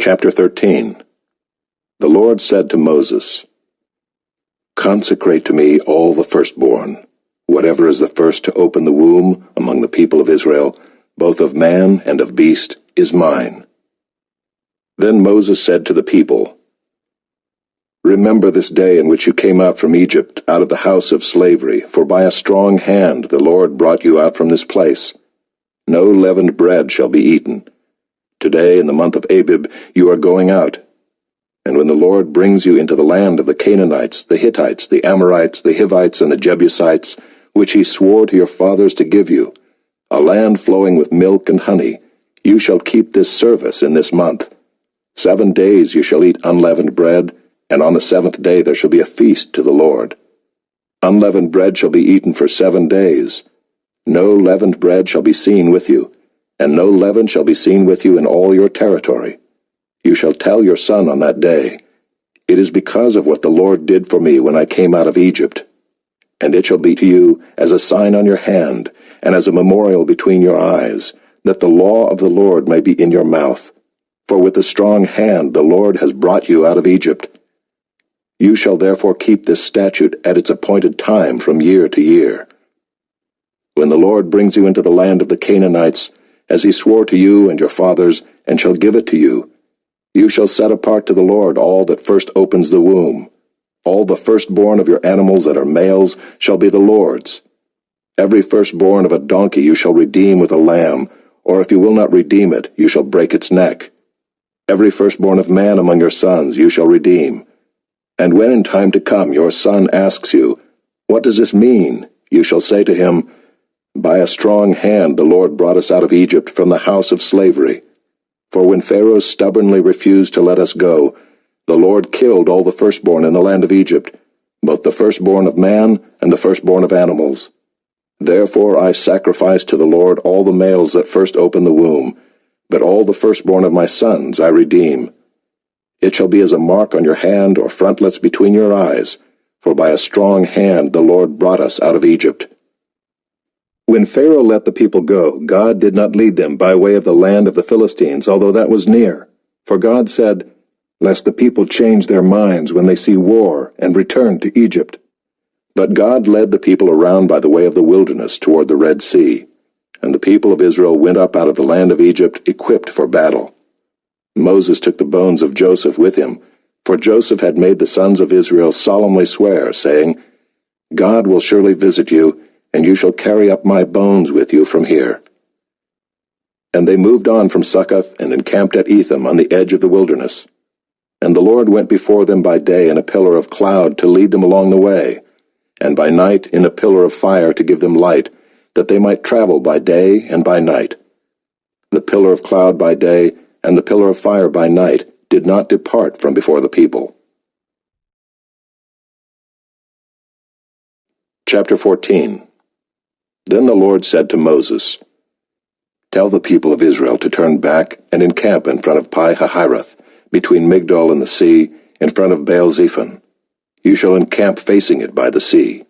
Chapter 13. The Lord said to Moses, "Consecrate to me all the firstborn. Whatever is the first to open the womb among the people of Israel, both of man and of beast, is mine." Then Moses said to the people, "Remember this day in which you came out from Egypt, out of the house of slavery, for by a strong hand the Lord brought you out from this place. No leavened bread shall be eaten. Today, in the month of Abib, you are going out. And when the Lord brings you into the land of the Canaanites, the Hittites, the Amorites, the Hivites, and the Jebusites, which he swore to your fathers to give you, a land flowing with milk and honey, you shall keep this service in this month. 7 days you shall eat unleavened bread, and on the 7th day there shall be a feast to the Lord. Unleavened bread shall be eaten for 7 days. No leavened bread shall be seen with you, and no leaven shall be seen with you in all your territory. You shall tell your son on that day, 'It is because of what the Lord did for me when I came out of Egypt.' And it shall be to you as a sign on your hand, and as a memorial between your eyes, that the law of the Lord may be in your mouth. For with a strong hand the Lord has brought you out of Egypt. You shall therefore keep this statute at its appointed time from year to year. When the Lord brings you into the land of the Canaanites, as he swore to you and your fathers, and shall give it to you, you shall set apart to the Lord all that first opens the womb. All the firstborn of your animals that are males shall be the Lord's. Every firstborn of a donkey you shall redeem with a lamb, or if you will not redeem it, you shall break its neck. Every firstborn of man among your sons you shall redeem. And when in time to come your son asks you, 'What does this mean?' you shall say to him, 'By a strong hand the Lord brought us out of Egypt from the house of slavery. For when Pharaoh stubbornly refused to let us go, the Lord killed all the firstborn in the land of Egypt, both the firstborn of man and the firstborn of animals. Therefore I sacrifice to the Lord all the males that first open the womb, but all the firstborn of my sons I redeem. It shall be as a mark on your hand or frontlets between your eyes, for by a strong hand the Lord brought us out of Egypt." When Pharaoh let the people go, God did not lead them by way of the land of the Philistines, although that was near. For God said, "Lest the people change their minds when they see war, and return to Egypt." But God led the people around by the way of the wilderness toward the Red Sea, and the people of Israel went up out of the land of Egypt equipped for battle. Moses took the bones of Joseph with him, for Joseph had made the sons of Israel solemnly swear, saying, "God will surely visit you, and you shall carry up my bones with you from here." And they moved on from Succoth and encamped at Etham on the edge of the wilderness. And the Lord went before them by day in a pillar of cloud to lead them along the way, and by night in a pillar of fire to give them light, that they might travel by day and by night. The pillar of cloud by day and the pillar of fire by night did not depart from before the people. Chapter 14. Then the Lord said to Moses, "Tell the people of Israel to turn back and encamp in front of Pi-hahiroth, between Migdol and the sea, in front of Baal-zephon. You shall encamp facing it by the sea.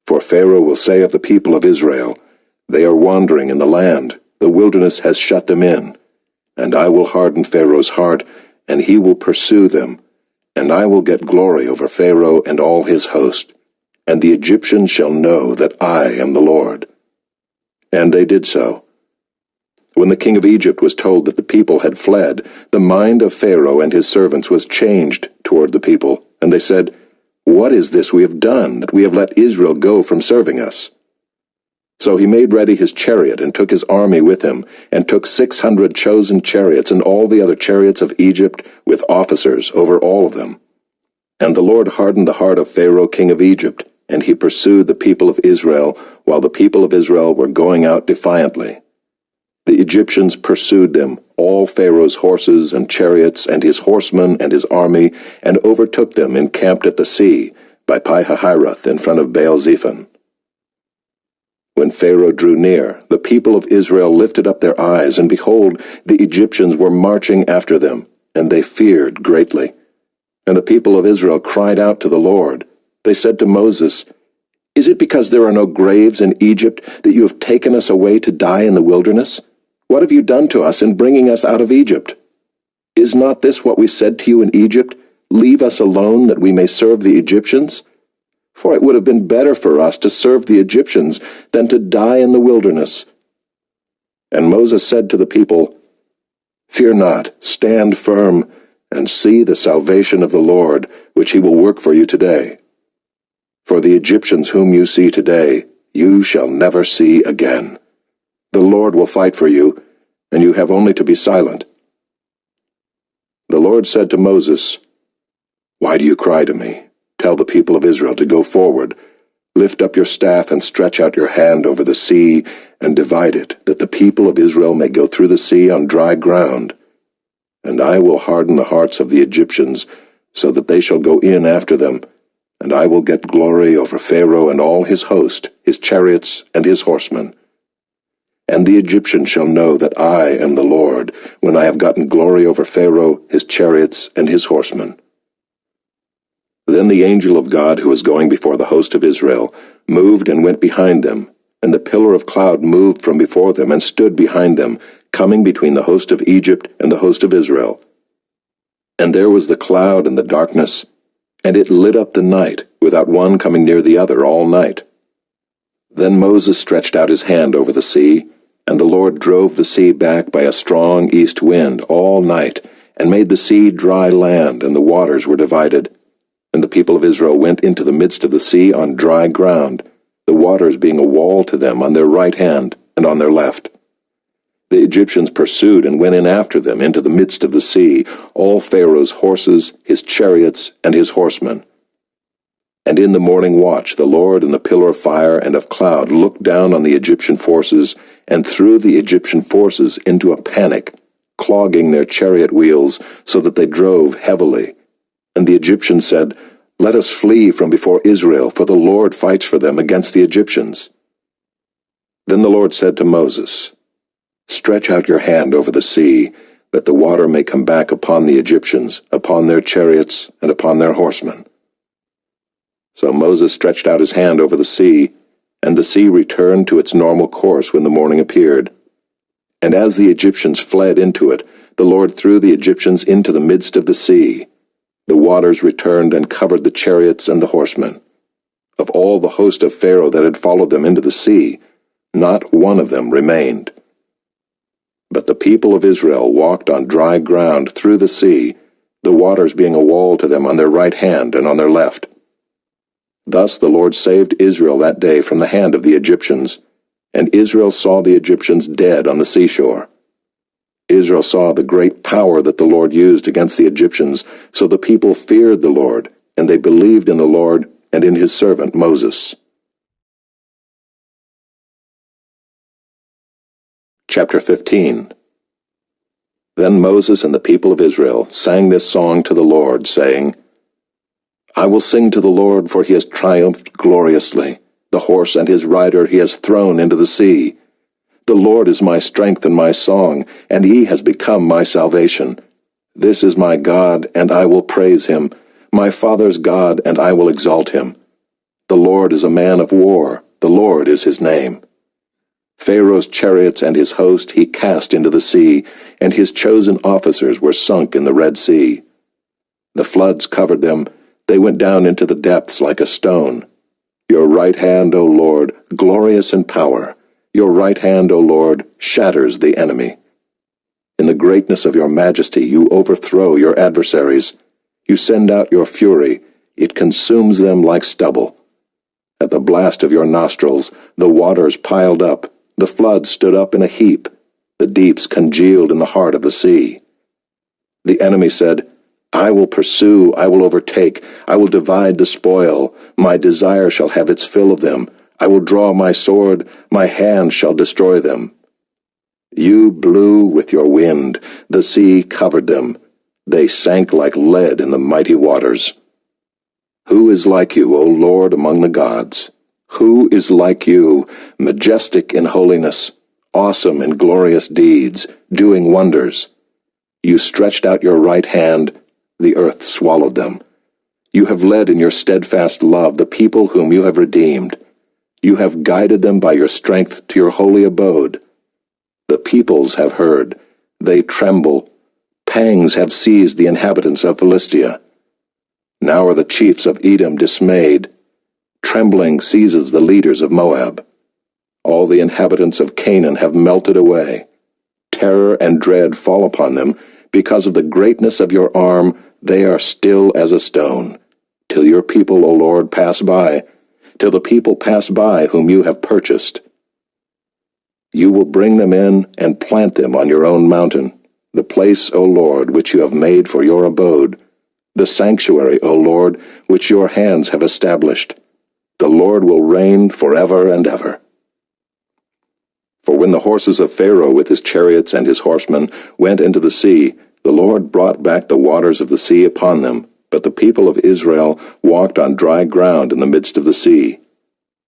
For Pharaoh will say of the people of Israel, 'They are wandering in the land, the wilderness has shut them in.' And I will harden Pharaoh's heart, and he will pursue them, and I will get glory over Pharaoh and all his host, and the Egyptians shall know that I am the Lord." And they did so. When the king of Egypt was told that the people had fled, the mind of Pharaoh and his servants was changed toward the people, and they said, "What is this we have done, that we have let Israel go from serving us?" So he made ready his chariot and took his army with him, and took 600 chosen chariots and all the other chariots of Egypt with officers over all of them. And the Lord hardened the heart of Pharaoh king of Egypt, and he pursued the people of Israel, while the people of Israel were going out defiantly. The Egyptians pursued them, all Pharaoh's horses and chariots, and his horsemen and his army, and overtook them encamped at the sea, by Pi-hahiroth in front of Baal-zephon. When Pharaoh drew near, the people of Israel lifted up their eyes, and behold, the Egyptians were marching after them, and they feared greatly. And the people of Israel cried out to the Lord. They said to Moses, "Is it because there are no graves in Egypt that you have taken us away to die in the wilderness? What have you done to us in bringing us out of Egypt?" Is not this what we said to you in Egypt? Leave us alone that we may serve the Egyptians? For it would have been better for us to serve the Egyptians than to die in the wilderness. And Moses said to the people, Fear not, stand firm, and see the salvation of the Lord, which he will work for you today. For the Egyptians whom you see today, you shall never see again. The Lord will fight for you, and you have only to be silent. The Lord said to Moses, Why do you cry to me? Tell the people of Israel to go forward. Lift up your staff and stretch out your hand over the sea and divide it, that the people of Israel may go through the sea on dry ground. And I will harden the hearts of the Egyptians, so that they shall go in after them, and I will get glory over Pharaoh and all his host, his chariots and his horsemen. And the Egyptians shall know that I am the Lord, when I have gotten glory over Pharaoh, his chariots, and his horsemen. Then the angel of God, who was going before the host of Israel, moved and went behind them, and the pillar of cloud moved from before them and stood behind them, coming between the host of Egypt and the host of Israel. And there was the cloud and the darkness, and it lit up the night, without one coming near the other all night. Then Moses stretched out his hand over the sea, and the Lord drove the sea back by a strong east wind all night, and made the sea dry land, and the waters were divided. And the people of Israel went into the midst of the sea on dry ground, the waters being a wall to them on their right hand and on their left. The Egyptians pursued and went in after them into the midst of the sea, all Pharaoh's horses, his chariots, and his horsemen. And in the morning watch the Lord in the pillar of fire and of cloud looked down on the Egyptian forces, and threw the Egyptian forces into a panic, clogging their chariot wheels, so that they drove heavily. And the Egyptians said, Let us flee from before Israel, for the Lord fights for them against the Egyptians. Then the Lord said to Moses, Stretch out your hand over the sea, that the water may come back upon the Egyptians, upon their chariots, and upon their horsemen. So Moses stretched out his hand over the sea, and the sea returned to its normal course when the morning appeared. And as the Egyptians fled into it, the Lord threw the Egyptians into the midst of the sea. The waters returned and covered the chariots and the horsemen. Of all the host of Pharaoh that had followed them into the sea, not one of them remained. But the people of Israel walked on dry ground through the sea, the waters being a wall to them on their right hand and on their left. Thus the Lord saved Israel that day from the hand of the Egyptians, and Israel saw the Egyptians dead on the seashore. Israel saw the great power that the Lord used against the Egyptians, so the people feared the Lord, and they believed in the Lord and in his servant Moses. Chapter 15. Then Moses and the people of Israel sang this song to the Lord, saying, I will sing to the Lord, for he has triumphed gloriously. The horse and his rider he has thrown into the sea. The Lord is my strength and my song, and he has become my salvation. This is my God, and I will praise him, my father's God, and I will exalt him. The Lord is a man of war, the Lord is his name. Pharaoh's chariots and his host he cast into the sea, and his chosen officers were sunk in the Red Sea. The floods covered them, they went down into the depths like a stone. Your right hand, O Lord, glorious in power. Your right hand, O Lord, shatters the enemy. In the greatness of your majesty you overthrow your adversaries. You send out your fury, it consumes them like stubble. At the blast of your nostrils the waters piled up, the floods stood up in a heap, the deeps congealed in the heart of the sea. The enemy said, I will pursue, I will overtake, I will divide the spoil, my desire shall have its fill of them. I will draw my sword, my hand shall destroy them. You blew with your wind, the sea covered them. They sank like lead in the mighty waters. Who is like you, O Lord, among the gods? Who is like you, majestic in holiness, awesome in glorious deeds, doing wonders? You stretched out your right hand, the earth swallowed them. You have led in your steadfast love the people whom you have redeemed. You have guided them by your strength to your holy abode. The peoples have heard, they tremble. Pangs have seized the inhabitants of Philistia. Now are the chiefs of Edom dismayed. Trembling seizes the leaders of Moab. All the inhabitants of Canaan have melted away. Terror and dread fall upon them. Because of the greatness of your arm, they are still as a stone. Till your people, O Lord, pass by. Till the people pass by whom you have purchased. You will bring them in and plant them on your own mountain, the place, O Lord, which you have made for your abode, the sanctuary, O Lord, which your hands have established. The Lord will reign forever and ever. For when the horses of Pharaoh with his chariots and his horsemen went into the sea, the Lord brought back the waters of the sea upon them, but the people of Israel walked on dry ground in the midst of the sea.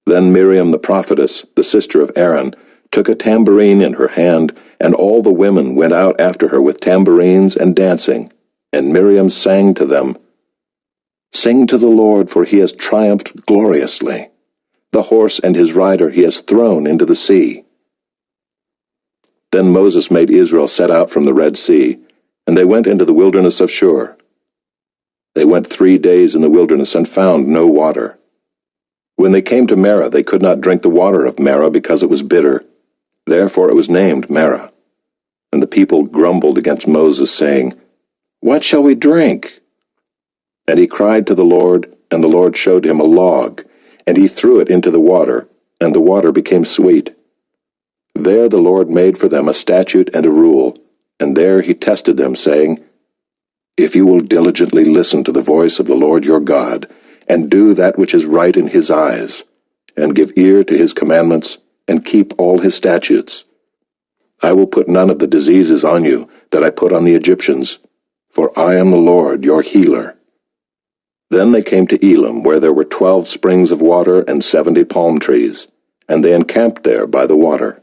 Then Miriam the prophetess, the sister of Aaron, took a tambourine in her hand, and all the women went out after her with tambourines and dancing. And Miriam sang to them, "Sing to the Lord, for he has triumphed gloriously. The horse and his rider he has thrown into the sea." Then Moses made Israel set out from the Red Sea, and they went into the wilderness of Shur. They went 3 days in the wilderness and found no water. When they came to Marah, they could not drink the water of Marah because it was bitter. Therefore it was named Marah. And the people grumbled against Moses, saying, "What shall we drink?" And he cried to the Lord, and the Lord showed him a log, and he threw it into the water, and the water became sweet. There the Lord made for them a statute and a rule, and there he tested them, saying, "If you will diligently listen to the voice of the Lord your God, and do that which is right in his eyes, and give ear to his commandments, and keep all his statutes, I will put none of the diseases on you that I put on the Egyptians, for I am the Lord your healer." Then they came to Elim, where there were 12 springs of water and 70 palm trees, and they encamped there by the water.